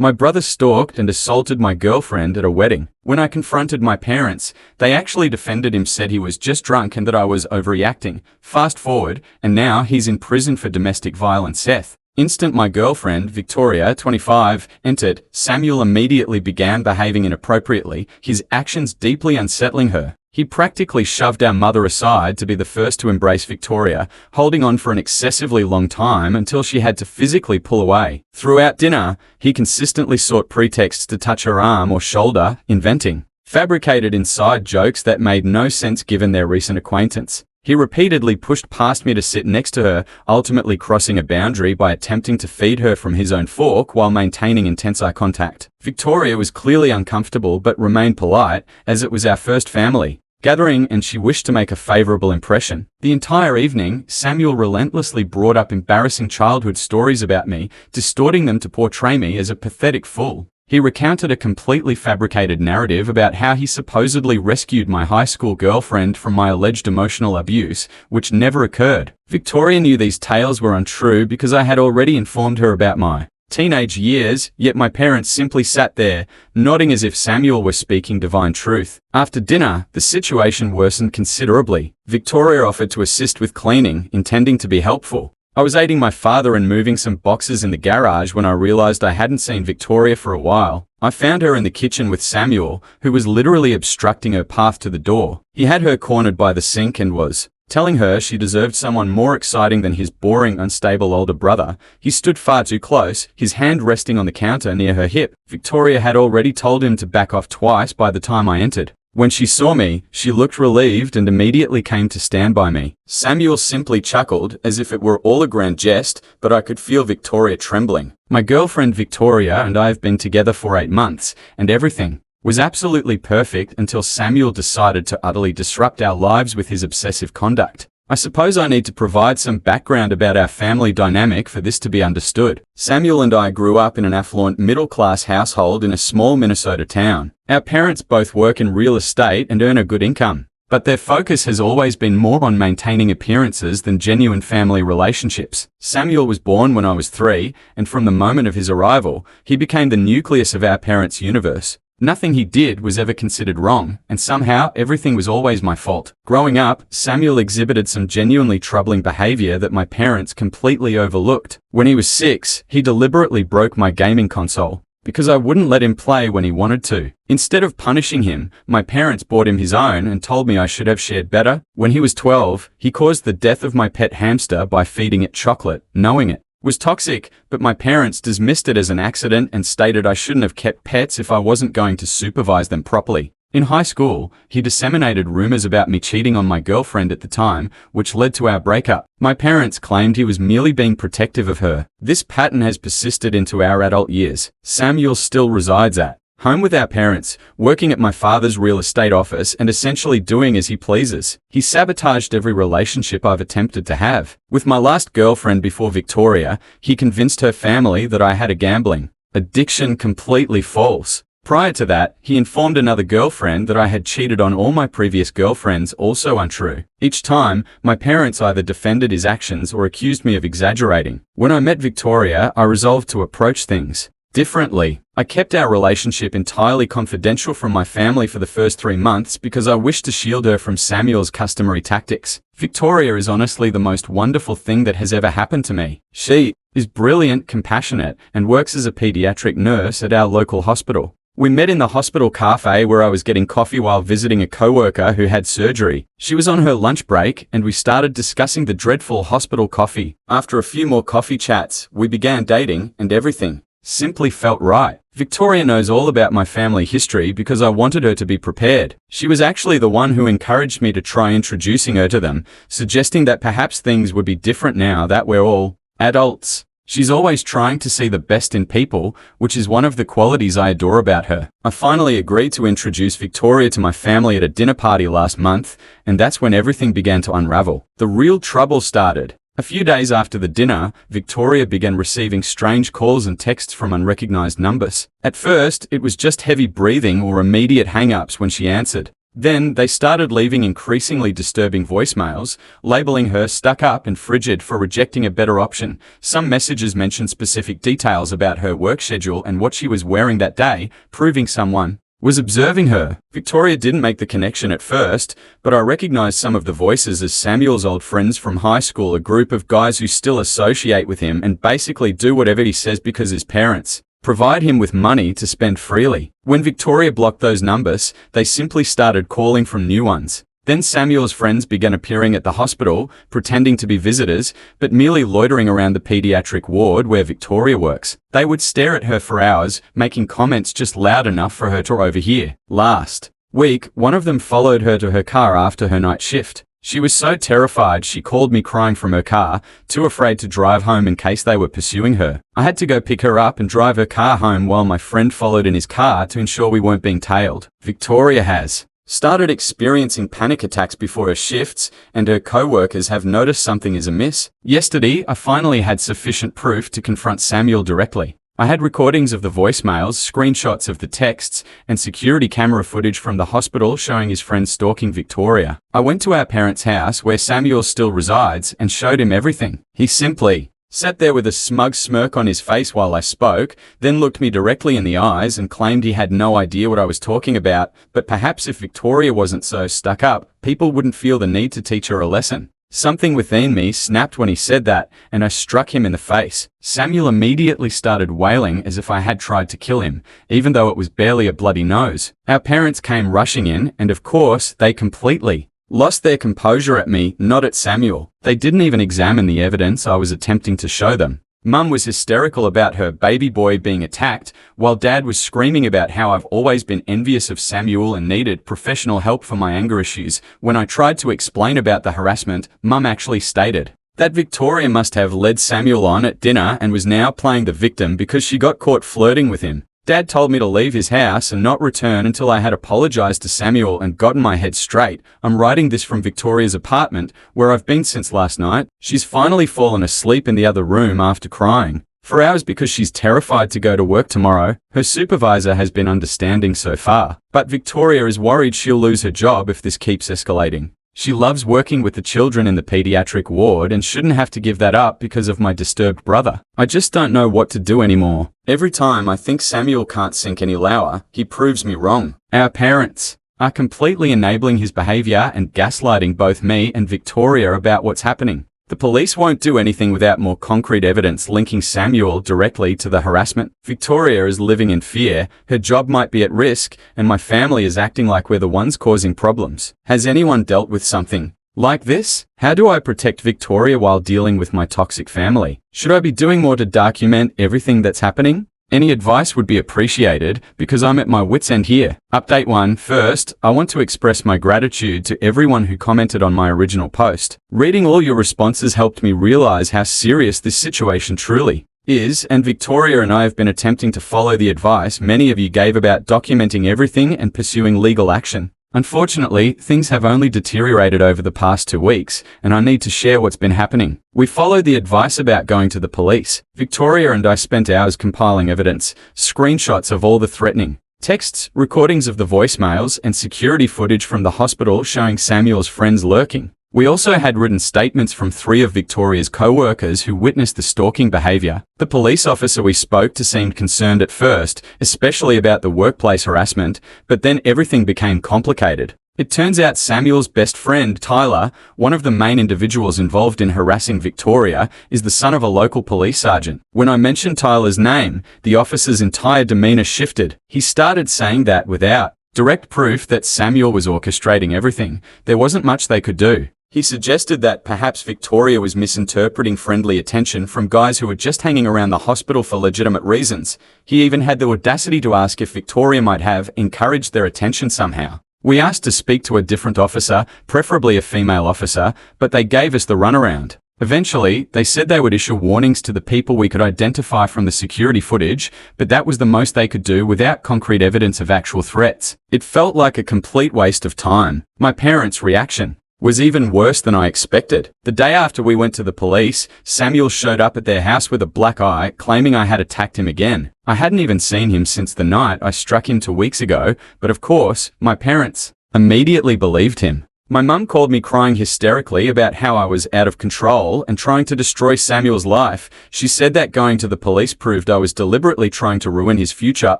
My brother stalked and assaulted my girlfriend at a wedding. When I confronted my parents, they actually defended him, said he was just drunk and that I was overreacting. Fast forward, and now he's in prison for domestic violence. Instant my girlfriend, Victoria, 25, entered. Samuel immediately began behaving inappropriately, his actions deeply unsettling her. He practically shoved our mother aside to be the first to embrace Victoria, holding on for an excessively long time until she had to physically pull away. Throughout dinner, he consistently sought pretexts to touch her arm or shoulder, inventing fabricated inside jokes that made no sense given their recent acquaintance. He repeatedly pushed past me to sit next to her, ultimately crossing a boundary by attempting to feed her from his own fork while maintaining intense eye contact. Victoria was clearly uncomfortable but remained polite, as it was our first family gathering and she wished to make a favorable impression. The entire evening, Samuel relentlessly brought up embarrassing childhood stories about me, distorting them to portray me as a pathetic fool. He recounted a completely fabricated narrative about how he supposedly rescued my high school girlfriend from my alleged emotional abuse, which never occurred. Victoria knew these tales were untrue because I had already informed her about my teenage years, yet my parents simply sat there, nodding as if Samuel were speaking divine truth. After dinner, the situation worsened considerably. Victoria offered to assist with cleaning, intending to be helpful. I was aiding my father in moving some boxes in the garage when I realized I hadn't seen Victoria for a while. I found her in the kitchen with Samuel, who was literally obstructing her path to the door. He had her cornered by the sink and was telling her she deserved someone more exciting than his boring, unstable older brother. He stood far too close, his hand resting on the counter near her hip. Victoria had already told him to back off twice by the time I entered. When she saw me, she looked relieved and immediately came to stand by me. Samuel simply chuckled, as if it were all a grand jest, but I could feel Victoria trembling. My girlfriend Victoria and I have been together for 8 months, and everything was absolutely perfect until Samuel decided to utterly disrupt our lives with his obsessive conduct. I suppose I need to provide some background about our family dynamic for this to be understood. Samuel and I grew up in an affluent middle-class household in a small Minnesota town. Our parents both work in real estate and earn a good income, but their focus has always been more on maintaining appearances than genuine family relationships. Samuel was born when I was 3, and from the moment of his arrival, he became the nucleus of our parents' universe. Nothing he did was ever considered wrong, and somehow everything was always my fault. Growing up, Samuel exhibited some genuinely troubling behavior that my parents completely overlooked. When he was 6, he deliberately broke my gaming console because I wouldn't let him play when he wanted to. Instead of punishing him, my parents bought him his own and told me I should have shared better. When he was 12, he caused the death of my pet hamster by feeding it chocolate, knowing it was toxic, but my parents dismissed it as an accident and stated I shouldn't have kept pets if I wasn't going to supervise them properly. In high school, he disseminated rumors about me cheating on my girlfriend at the time, which led to our breakup. My parents claimed he was merely being protective of her. This pattern has persisted into our adult years. Samuel still resides at home with our parents, working at my father's real estate office and essentially doing as he pleases. He sabotaged every relationship I've attempted to have. With my last girlfriend before Victoria, he convinced her family that I had a gambling addiction. Completely false. Prior to that, he informed another girlfriend that I had cheated on all my previous girlfriends, also untrue. Each time, my parents either defended his actions or accused me of exaggerating. When I met Victoria, I resolved to approach things differently. I kept our relationship entirely confidential from my family for the first 3 months because I wished to shield her from Samuel's customary tactics. Victoria is honestly the most wonderful thing that has ever happened to me. She is brilliant, compassionate, and works as a pediatric nurse at our local hospital. We met in the hospital cafe where I was getting coffee while visiting a coworker who had surgery. She was on her lunch break and we started discussing the dreadful hospital coffee. After a few more coffee chats, we began dating and everything simply felt right. Victoria knows all about my family history because I wanted her to be prepared. She was actually the one who encouraged me to try introducing her to them, suggesting that perhaps things would be different now that we're all adults. She's always trying to see the best in people, which is one of the qualities I adore about her. I finally agreed to introduce Victoria to my family at a dinner party last month, and that's when everything began to unravel. The real trouble started. A few days after the dinner, Victoria began receiving strange calls and texts from unrecognized numbers. At first, it was just heavy breathing or immediate hang-ups when she answered. Then they started leaving increasingly disturbing voicemails, labeling her stuck up and frigid for rejecting a better option. Some messages mentioned specific details about her work schedule and what she was wearing that day, proving someone was observing her. Victoria didn't make the connection at first, but I recognized some of the voices as Samuel's old friends from high school, a group of guys who still associate with him and basically do whatever he says because his parents provide him with money to spend freely. When Victoria blocked those numbers, they simply started calling from new ones. Then Samuel's friends began appearing at the hospital, pretending to be visitors, but merely loitering around the pediatric ward where Victoria works. They would stare at her for hours, making comments just loud enough for her to overhear. Last week, one of them followed her to her car after her night shift. She was so terrified she called me crying from her car, too afraid to drive home in case they were pursuing her. I had to go pick her up and drive her car home while my friend followed in his car to ensure we weren't being tailed. Victoria has started experiencing panic attacks before her shifts, and her co-workers have noticed something is amiss. Yesterday, I finally had sufficient proof to confront Samuel directly. I had recordings of the voicemails, screenshots of the texts, and security camera footage from the hospital showing his friend stalking Victoria. I went to our parents' house where Samuel still resides and showed him everything. He simply sat there with a smug smirk on his face while I spoke, then looked me directly in the eyes and claimed he had no idea what I was talking about, but perhaps if Victoria wasn't so stuck up, people wouldn't feel the need to teach her a lesson. Something within me snapped when he said that, and I struck him in the face. Samuel immediately started wailing as if I had tried to kill him, even though it was barely a bloody nose. Our parents came rushing in, and of course, they completely lost their composure at me, not at Samuel. They didn't even examine the evidence I was attempting to show them. Mum was hysterical about her baby boy being attacked, while Dad was screaming about how I've always been envious of Samuel and needed professional help for my anger issues. When I tried to explain about the harassment, Mum actually stated that Victoria must have led Samuel on at dinner and was now playing the victim because she got caught flirting with him. Dad told me to leave his house and not return until I had apologized to Samuel and gotten my head straight. I'm writing this from Victoria's apartment, where I've been since last night. She's finally fallen asleep in the other room after crying for hours because she's terrified to go to work tomorrow. Her supervisor has been understanding so far, but Victoria is worried she'll lose her job if this keeps escalating. She loves working with the children in the pediatric ward and shouldn't have to give that up because of my disturbed brother. I just don't know what to do anymore. Every time I think Samuel can't sink any lower, he proves me wrong. Our parents are completely enabling his behavior and gaslighting both me and Victoria about what's happening. The police won't do anything without more concrete evidence linking Samuel directly to the harassment. Victoria is living in fear, her job might be at risk, and my family is acting like we're the ones causing problems. Has anyone dealt with something like this? How do I protect Victoria while dealing with my toxic family? Should I be doing more to document everything that's happening? Any advice would be appreciated because I'm at my wit's end here. Update 1. First, I want to express my gratitude to everyone who commented on my original post. Reading all your responses helped me realize how serious this situation truly is, and Victoria and I have been attempting to follow the advice many of you gave about documenting everything and pursuing legal action. Unfortunately, things have only deteriorated over the past 2 weeks, and I need to share what's been happening. We followed the advice about going to the police. Victoria and I spent hours compiling evidence, screenshots of all the threatening texts, recordings of the voicemails, and security footage from the hospital showing Samuel's friends lurking. We also had written statements from 3 of Victoria's co-workers who witnessed the stalking behavior. The police officer we spoke to seemed concerned at first, especially about the workplace harassment, but then everything became complicated. It turns out Samuel's best friend, Tyler, one of the main individuals involved in harassing Victoria, is the son of a local police sergeant. When I mentioned Tyler's name, the officer's entire demeanor shifted. He started saying that without direct proof that Samuel was orchestrating everything, there wasn't much they could do. He suggested that perhaps Victoria was misinterpreting friendly attention from guys who were just hanging around the hospital for legitimate reasons. He even had the audacity to ask if Victoria might have encouraged their attention somehow. We asked to speak to a different officer, preferably a female officer, but they gave us the runaround. Eventually, they said they would issue warnings to the people we could identify from the security footage, but that was the most they could do without concrete evidence of actual threats. It felt like a complete waste of time. My parents' reaction was even worse than I expected. The day after we went to the police, Samuel showed up at their house with a black eye, claiming I had attacked him again. I hadn't even seen him since the night I struck him 2 weeks ago, but of course, my parents immediately believed him. My mum called me crying hysterically about how I was out of control and trying to destroy Samuel's life. She said that going to the police proved I was deliberately trying to ruin his future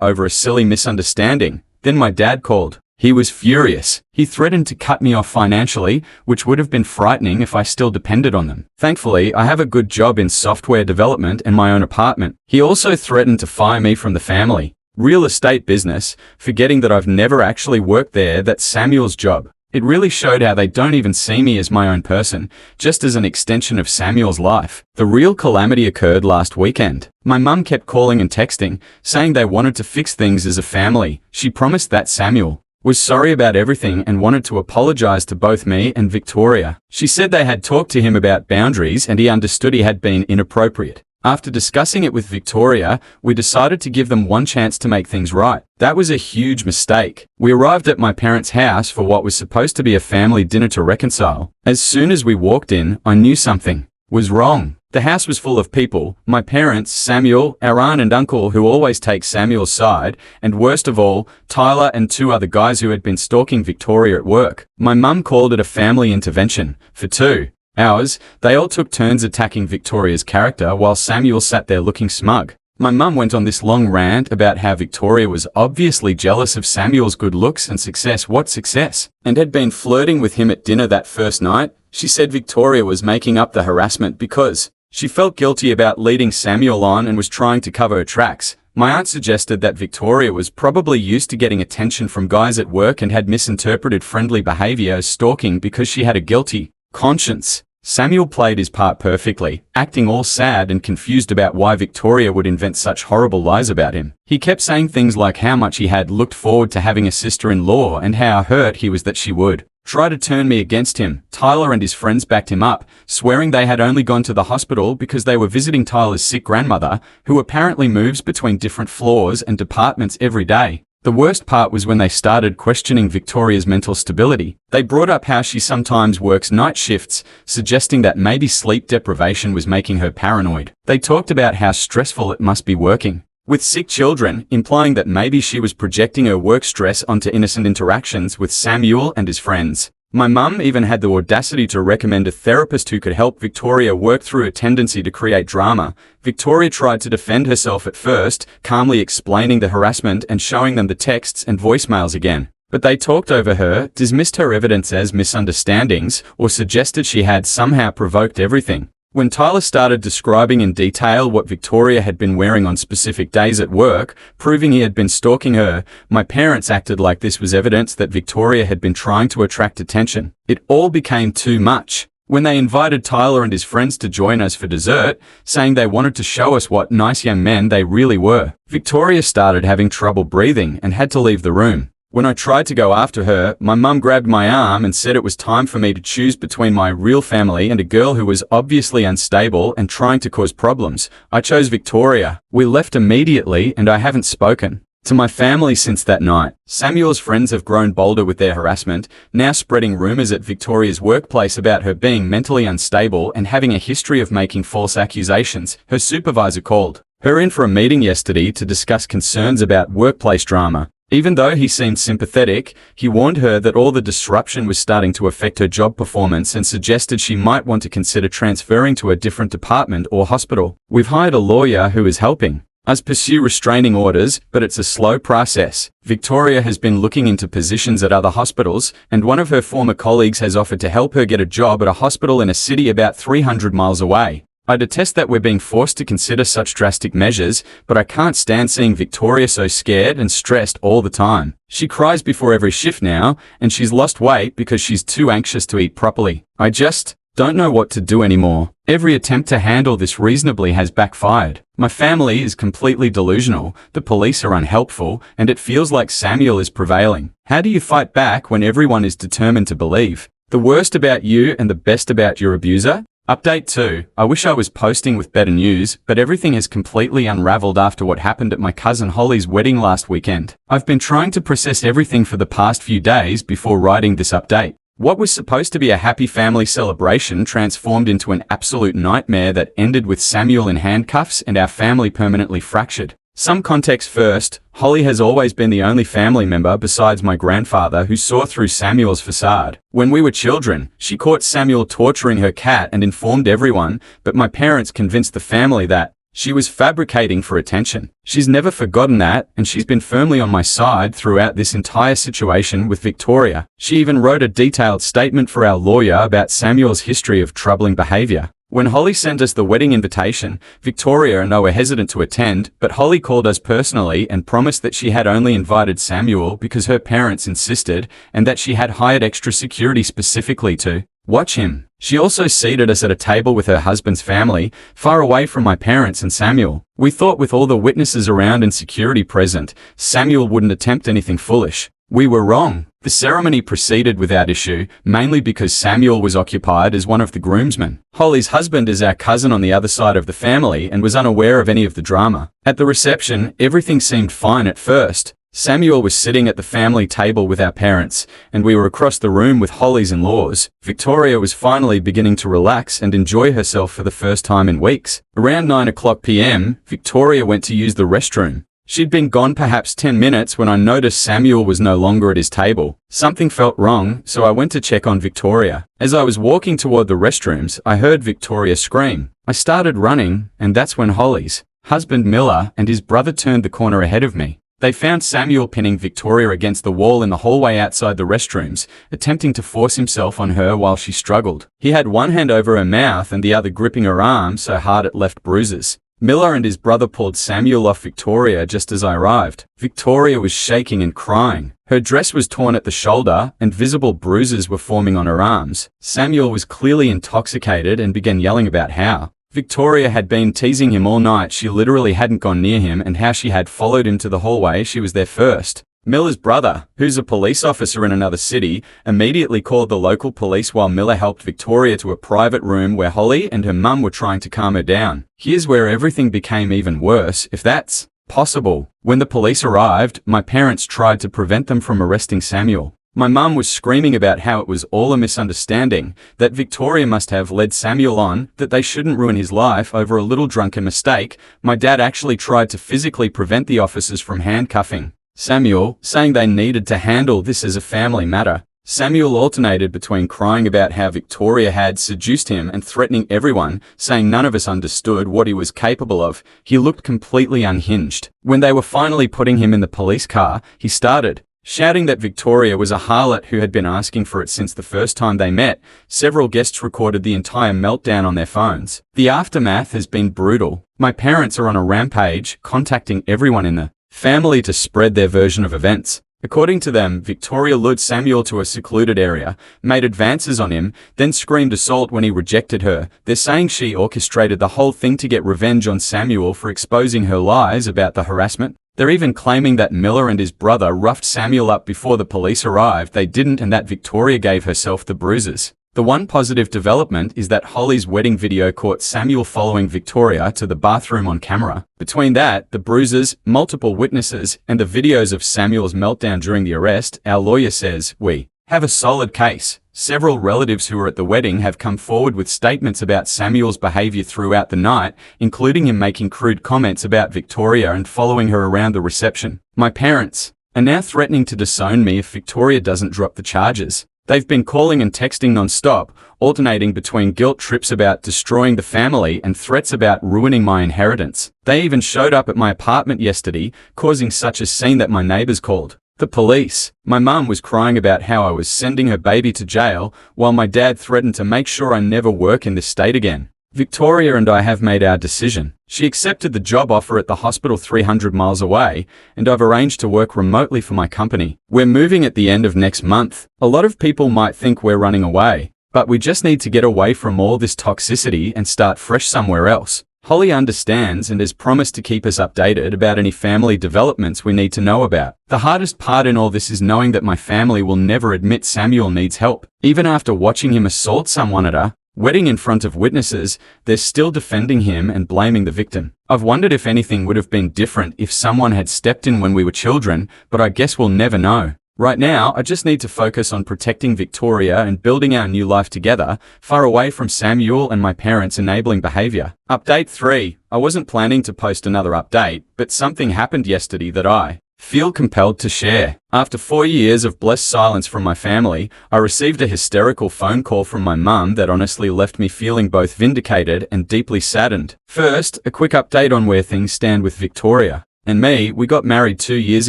over a silly misunderstanding. Then my dad called. He was furious. He threatened to cut me off financially, which would have been frightening if I still depended on them. Thankfully, I have a good job in software development and my own apartment. He also threatened to fire me from the family real estate business, forgetting that I've never actually worked there. That's Samuel's job. It really showed how they don't even see me as my own person, just as an extension of Samuel's life. The real calamity occurred last weekend. My mum kept calling and texting, saying they wanted to fix things as a family. She promised that Samuel was sorry about everything and wanted to apologize to both me and Victoria. She said they had talked to him about boundaries and he understood he had been inappropriate. After discussing it with Victoria, we decided to give them one chance to make things right. That was a huge mistake. We arrived at my parents' house for what was supposed to be a family dinner to reconcile. As soon as we walked in, I knew something was wrong. The house was full of people, my parents, Samuel, our aunt and uncle who always take Samuel's side, and worst of all, Tyler and 2 other guys who had been stalking Victoria at work. My mum called it a family intervention. For 2 hours, they all took turns attacking Victoria's character while Samuel sat there looking smug. My mum went on this long rant about how Victoria was obviously jealous of Samuel's good looks and success, and had been flirting with him at dinner that first night. She said Victoria was making up the harassment because she felt guilty about leading Samuel on and was trying to cover her tracks. My aunt suggested that Victoria was probably used to getting attention from guys at work and had misinterpreted friendly behavior as stalking because she had a guilty conscience. Samuel played his part perfectly, acting all sad and confused about why Victoria would invent such horrible lies about him. He kept saying things like how much he had looked forward to having a sister-in-law and how hurt he was that she would try to turn me against him. Tyler and his friends backed him up, swearing they had only gone to the hospital because they were visiting Tyler's sick grandmother, who apparently moves between different floors and departments every day. The worst part was when they started questioning Victoria's mental stability. They brought up how she sometimes works night shifts, suggesting that maybe sleep deprivation was making her paranoid. They talked about how stressful it must be working with sick children, implying that maybe she was projecting her work stress onto innocent interactions with Samuel and his friends. My mum even had the audacity to recommend a therapist who could help Victoria work through a tendency to create drama. Victoria tried to defend herself at first, calmly explaining the harassment and showing them the texts and voicemails again. But they talked over her, dismissed her evidence as misunderstandings, or suggested she had somehow provoked everything. When Tyler started describing in detail what Victoria had been wearing on specific days at work, proving he had been stalking her, my parents acted like this was evidence that Victoria had been trying to attract attention. It all became too much. When they invited Tyler and his friends to join us for dessert, saying they wanted to show us what nice young men they really were, Victoria started having trouble breathing and had to leave the room. When I tried to go after her, my mum grabbed my arm and said it was time for me to choose between my real family and a girl who was obviously unstable and trying to cause problems. I chose Victoria. We left immediately and I haven't spoken to my family since that night. Samuel's friends have grown bolder with their harassment, now spreading rumors at Victoria's workplace about her being mentally unstable and having a history of making false accusations. Her supervisor called her in for a meeting yesterday to discuss concerns about workplace drama. Even though he seemed sympathetic, he warned her that all the disruption was starting to affect her job performance and suggested she might want to consider transferring to a different department or hospital. We've hired a lawyer who is helping us pursue restraining orders, but it's a slow process. Victoria has been looking into positions at other hospitals, and one of her former colleagues has offered to help her get a job at a hospital in a city about 300 miles away. I detest that we're being forced to consider such drastic measures, but I can't stand seeing Victoria so scared and stressed all the time. She cries before every shift now, and she's lost weight because she's too anxious to eat properly. I just don't know what to do anymore. Every attempt to handle this reasonably has backfired. My family is completely delusional, the police are unhelpful, and it feels like Samuel is prevailing. How do you fight back when everyone is determined to believe the worst about you and the best about your abuser? Update 2. I wish I was posting with better news, but everything has completely unraveled after what happened at my cousin Holly's wedding last weekend. I've been trying to process everything for the past few days before writing this update. What was supposed to be a happy family celebration transformed into an absolute nightmare that ended with Samuel in handcuffs and our family permanently fractured. Some context first, Holly has always been the only family member besides my grandfather who saw through Samuel's facade. When we were children, she caught Samuel torturing her cat and informed everyone, but my parents convinced the family that she was fabricating for attention. She's never forgotten that, and she's been firmly on my side throughout this entire situation with Victoria. She even wrote a detailed statement for our lawyer about Samuel's history of troubling behavior. When Holly sent us the wedding invitation, Victoria and I were hesitant to attend, but Holly called us personally and promised that she had only invited Samuel because her parents insisted, and that she had hired extra security specifically to watch him. She also seated us at a table with her husband's family, far away from my parents and Samuel. We thought with all the witnesses around and security present, Samuel wouldn't attempt anything foolish. We were wrong. The ceremony proceeded without issue, mainly because Samuel was occupied as one of the groomsmen. Holly's husband is our cousin on the other side of the family and was unaware of any of the drama. At the reception, everything seemed fine at first. Samuel was sitting at the family table with our parents, and we were across the room with Holly's in-laws. Victoria was finally beginning to relax and enjoy herself for the first time in weeks. Around 9:00 p.m., Victoria went to use the restroom. She'd been gone perhaps 10 minutes when I noticed Samuel was no longer at his table. Something felt wrong, so I went to check on Victoria. As I was walking toward the restrooms, I heard Victoria scream. I started running, and that's when Holly's husband Miller and his brother turned the corner ahead of me. They found Samuel pinning Victoria against the wall in the hallway outside the restrooms, attempting to force himself on her while she struggled. He had one hand over her mouth and the other gripping her arm so hard it left bruises. Miller and his brother pulled Samuel off Victoria just as I arrived. Victoria was shaking and crying. Her dress was torn at the shoulder, and visible bruises were forming on her arms. Samuel was clearly intoxicated and began yelling about how Victoria had been teasing him all night. She literally hadn't gone near him, and how she had followed him to the hallway. She was there first. Miller's brother, who's a police officer in another city, immediately called the local police while Miller helped Victoria to a private room where Holly and her mum were trying to calm her down. Here's where everything became even worse, if that's possible. When the police arrived, my parents tried to prevent them from arresting Samuel. My mum was screaming about how it was all a misunderstanding, that Victoria must have led Samuel on, that they shouldn't ruin his life over a little drunken mistake. My dad actually tried to physically prevent the officers from handcuffing Samuel, saying they needed to handle this as a family matter. Samuel alternated between crying about how Victoria had seduced him and threatening everyone, saying none of us understood what he was capable of. He looked completely unhinged. When they were finally putting him in the police car, he started shouting that Victoria was a harlot who had been asking for it since the first time they met. Several guests recorded the entire meltdown on their phones. The aftermath has been brutal. My parents are on a rampage, contacting everyone in the family to spread their version of events. According to them, Victoria lured Samuel to a secluded area, made advances on him, then screamed assault when he rejected her. They're saying she orchestrated the whole thing to get revenge on Samuel for exposing her lies about the harassment. They're even claiming that Miller and his brother roughed Samuel up before the police arrived. They didn't, and that Victoria gave herself the bruises. The one positive development is that Holly's wedding video caught Samuel following Victoria to the bathroom on camera. Between that, the bruises, multiple witnesses, and the videos of Samuel's meltdown during the arrest, our lawyer says, we have a solid case. Several relatives who were at the wedding have come forward with statements about Samuel's behavior throughout the night, including him making crude comments about Victoria and following her around the reception. My parents are now threatening to disown me if Victoria doesn't drop the charges. They've been calling and texting non-stop, alternating between guilt trips about destroying the family and threats about ruining my inheritance. They even showed up at my apartment yesterday, causing such a scene that my neighbors called the police. My mum was crying about how I was sending her baby to jail, while my dad threatened to make sure I never work in this state again. Victoria and I have made our decision. She accepted the job offer at the hospital 300 miles away, and I've arranged to work remotely for my company. We're moving at the end of next month. A lot of people might think we're running away, but we just need to get away from all this toxicity and start fresh somewhere else. Holly understands and has promised to keep us updated about any family developments we need to know about. The hardest part in all this is knowing that my family will never admit Samuel needs help. Even after watching him assault someone at a wedding in front of witnesses, they're still defending him and blaming the victim. I've wondered if anything would have been different if someone had stepped in when we were children, but I guess we'll never know. Right now, I just need to focus on protecting Victoria and building our new life together, far away from Samuel and my parents' enabling behavior. Update 3. I wasn't planning to post another update, but something happened yesterday that I feel compelled to share. After 4 years of blessed silence from my family, I received a hysterical phone call from my mum that honestly left me feeling both vindicated and deeply saddened. First, a quick update on where things stand with Victoria and me. We got married 2 years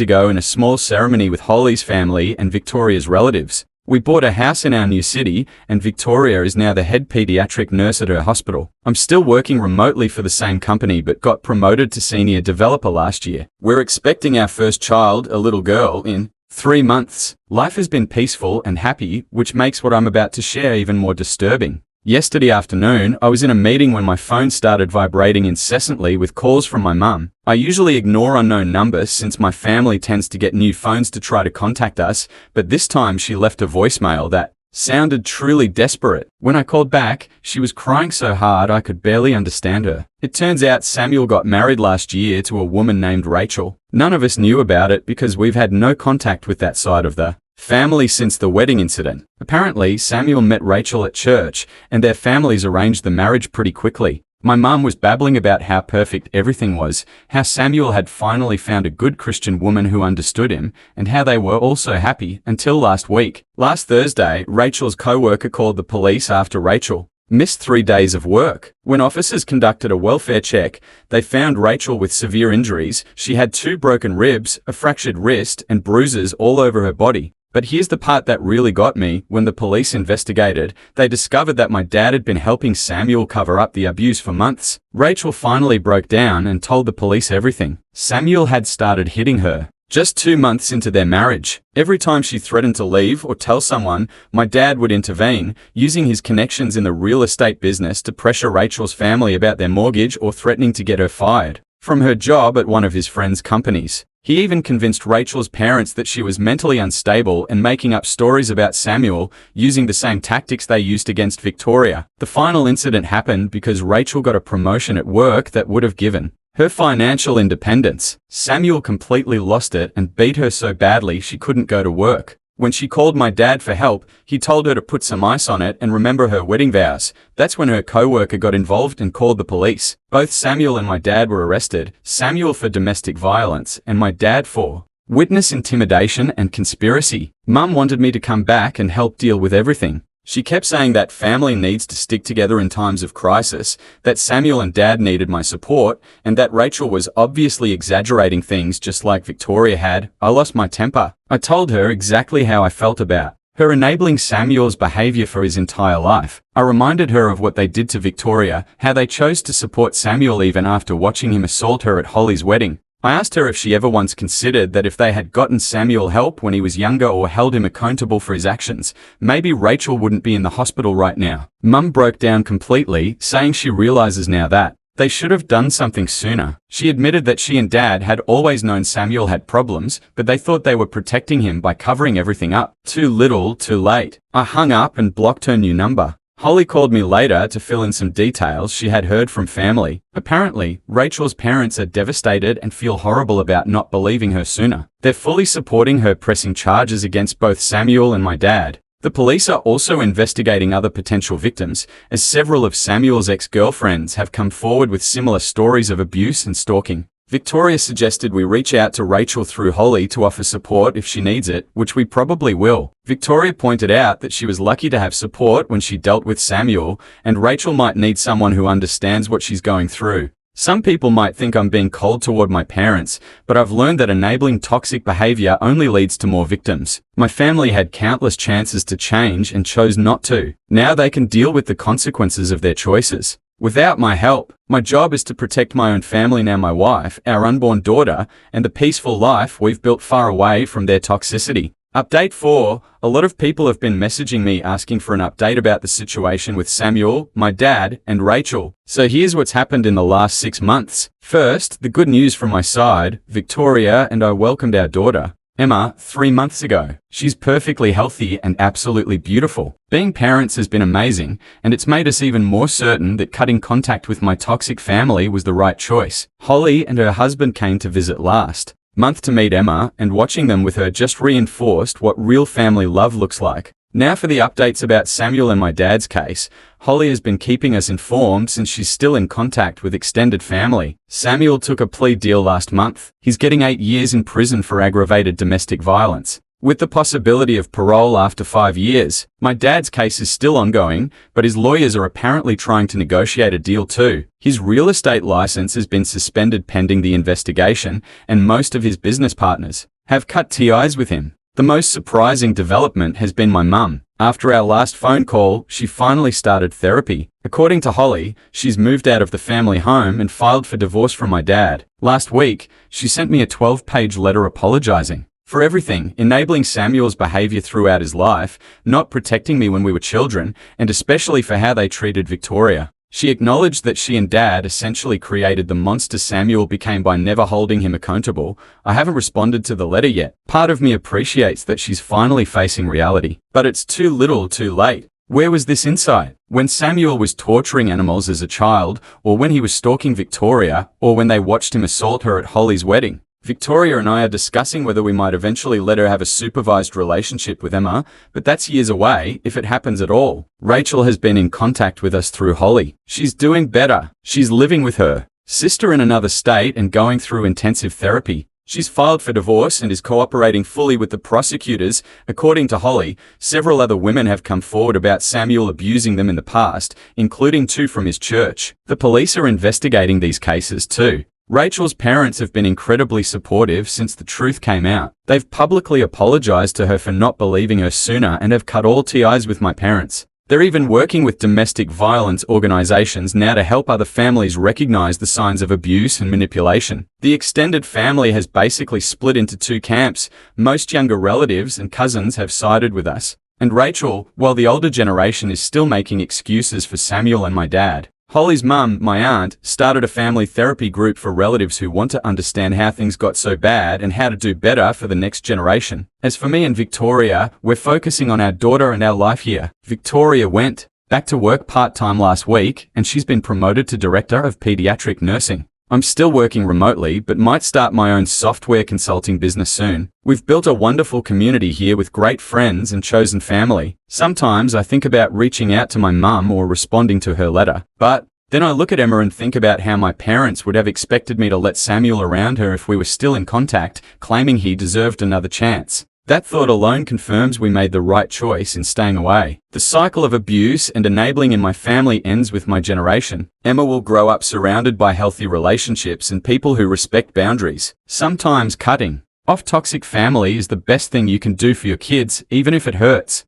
ago in a small ceremony with Holly's family and Victoria's relatives. We bought a house in our new city, and Victoria is now the head pediatric nurse at her hospital. I'm still working remotely for the same company but got promoted to senior developer last year. We're expecting our first child, a little girl, in 3 months. Life has been peaceful and happy, which makes what I'm about to share even more disturbing. Yesterday afternoon, I was in a meeting when my phone started vibrating incessantly with calls from my mum. I usually ignore unknown numbers since my family tends to get new phones to try to contact us, but this time she left a voicemail that sounded truly desperate. When I called back, she was crying so hard I could barely understand her. It turns out Samuel got married last year to a woman named Rachel. None of us knew about it because we've had no contact with that side of the family since the wedding incident. Apparently, Samuel met Rachel at church, and their families arranged the marriage pretty quickly. My mum was babbling about how perfect everything was, how Samuel had finally found a good Christian woman who understood him, and how they were all so happy until last week. Last Thursday, Rachel's co-worker called the police after Rachel missed 3 days of work. When officers conducted a welfare check, they found Rachel with severe injuries. She had 2 broken ribs, a fractured wrist, and bruises all over her body. But here's the part that really got me. When the police investigated, they discovered that my dad had been helping Samuel cover up the abuse for months. Rachel finally broke down and told the police everything. Samuel had started hitting her just 2 months into their marriage. Every time she threatened to leave or tell someone, my dad would intervene, using his connections in the real estate business to pressure Rachel's family about their mortgage or threatening to get her fired from her job at one of his friends' companies. He even convinced Rachel's parents that she was mentally unstable and making up stories about Samuel, using the same tactics they used against Victoria. The final incident happened because Rachel got a promotion at work that would have given her financial independence. Samuel completely lost it and beat her so badly she couldn't go to work. When she called my dad for help, he told her to put some ice on it and remember her wedding vows. That's when her co-worker got involved and called the police. Both Samuel and my dad were arrested, Samuel for domestic violence and my dad for witness intimidation and conspiracy. Mum wanted me to come back and help deal with everything. She kept saying that family needs to stick together in times of crisis, that Samuel and Dad needed my support, and that Rachel was obviously exaggerating things just like Victoria had. I lost my temper. I told her exactly how I felt about her enabling Samuel's behavior for his entire life. I reminded her of what they did to Victoria, how they chose to support Samuel even after watching him assault her at Holly's wedding. I asked her if she ever once considered that if they had gotten Samuel help when he was younger or held him accountable for his actions, maybe Rachel wouldn't be in the hospital right now. Mum broke down completely, saying she realizes now that they should have done something sooner. She admitted that she and Dad had always known Samuel had problems, but they thought they were protecting him by covering everything up. Too little, too late. I hung up and blocked her new number. Holly called me later to fill in some details she had heard from family. Apparently, Rachel's parents are devastated and feel horrible about not believing her sooner. They're fully supporting her pressing charges against both Samuel and my dad. The police are also investigating other potential victims, as several of Samuel's ex-girlfriends have come forward with similar stories of abuse and stalking. Victoria suggested we reach out to Rachel through Holly to offer support if she needs it, which we probably will. Victoria pointed out that she was lucky to have support when she dealt with Samuel, and Rachel might need someone who understands what she's going through. Some people might think I'm being cold toward my parents, but I've learned that enabling toxic behavior only leads to more victims. My family had countless chances to change and chose not to. Now they can deal with the consequences of their choices. Without my help, my job is to protect my own family, now my wife, our unborn daughter, and the peaceful life we've built far away from their toxicity. Update 4. A lot of people have been messaging me asking for an update about the situation with Samuel, my dad, and Rachel. So here's what's happened in the last 6 months. First, the good news from my side. Victoria and I welcomed our daughter, Emma, 3 months ago. She's perfectly healthy and absolutely beautiful. Being parents has been amazing, and it's made us even more certain that cutting contact with my toxic family was the right choice. Holly and her husband came to visit last month to meet Emma, and watching them with her just reinforced what real family love looks like. Now for the updates about Samuel and my dad's case. Holly has been keeping us informed since she's still in contact with extended family. Samuel took a plea deal last month. He's getting 8 years in prison for aggravated domestic violence, with the possibility of parole after 5 years. My dad's case is still ongoing, but his lawyers are apparently trying to negotiate a deal too. His real estate license has been suspended pending the investigation, and most of his business partners have cut ties with him. The most surprising development has been my mum. After our last phone call, she finally started therapy. According to Holly, she's moved out of the family home and filed for divorce from my dad. Last week, she sent me a 12-page letter apologizing for everything, enabling Samuel's behavior throughout his life, not protecting me when we were children, and especially for how they treated Victoria. She acknowledged that she and Dad essentially created the monster Samuel became by never holding him accountable. I haven't responded to the letter yet. Part of me appreciates that she's finally facing reality, but it's too little too late. Where was this insight? When Samuel was torturing animals as a child, or when he was stalking Victoria, or when they watched him assault her at Holly's wedding? Victoria and I are discussing whether we might eventually let her have a supervised relationship with Emma, but that's years away, if it happens at all. Rachel has been in contact with us through Holly. She's doing better. She's living with her sister in another state and going through intensive therapy. She's filed for divorce and is cooperating fully with the prosecutors. According to Holly, several other women have come forward about Samuel abusing them in the past, including 2 from his church. The police are investigating these cases too. Rachel's parents have been incredibly supportive since the truth came out. They've publicly apologized to her for not believing her sooner and have cut all ties with my parents. They're even working with domestic violence organizations now to help other families recognize the signs of abuse and manipulation. The extended family has basically split into 2 camps. Most younger relatives and cousins have sided with us and Rachel, while the older generation is still making excuses for Samuel and my dad. Holly's mum, my aunt, started a family therapy group for relatives who want to understand how things got so bad and how to do better for the next generation. As for me and Victoria, we're focusing on our daughter and our life here. Victoria went back to work part-time last week, and she's been promoted to Director of Pediatric Nursing. I'm still working remotely, but might start my own software consulting business soon. We've built a wonderful community here with great friends and chosen family. Sometimes I think about reaching out to my mum or responding to her letter. But then I look at Emma and think about how my parents would have expected me to let Samuel around her if we were still in contact, claiming he deserved another chance. That thought alone confirms we made the right choice in staying away. The cycle of abuse and enabling in my family ends with my generation. Emma will grow up surrounded by healthy relationships and people who respect boundaries. Sometimes cutting off toxic family is the best thing you can do for your kids, even if it hurts.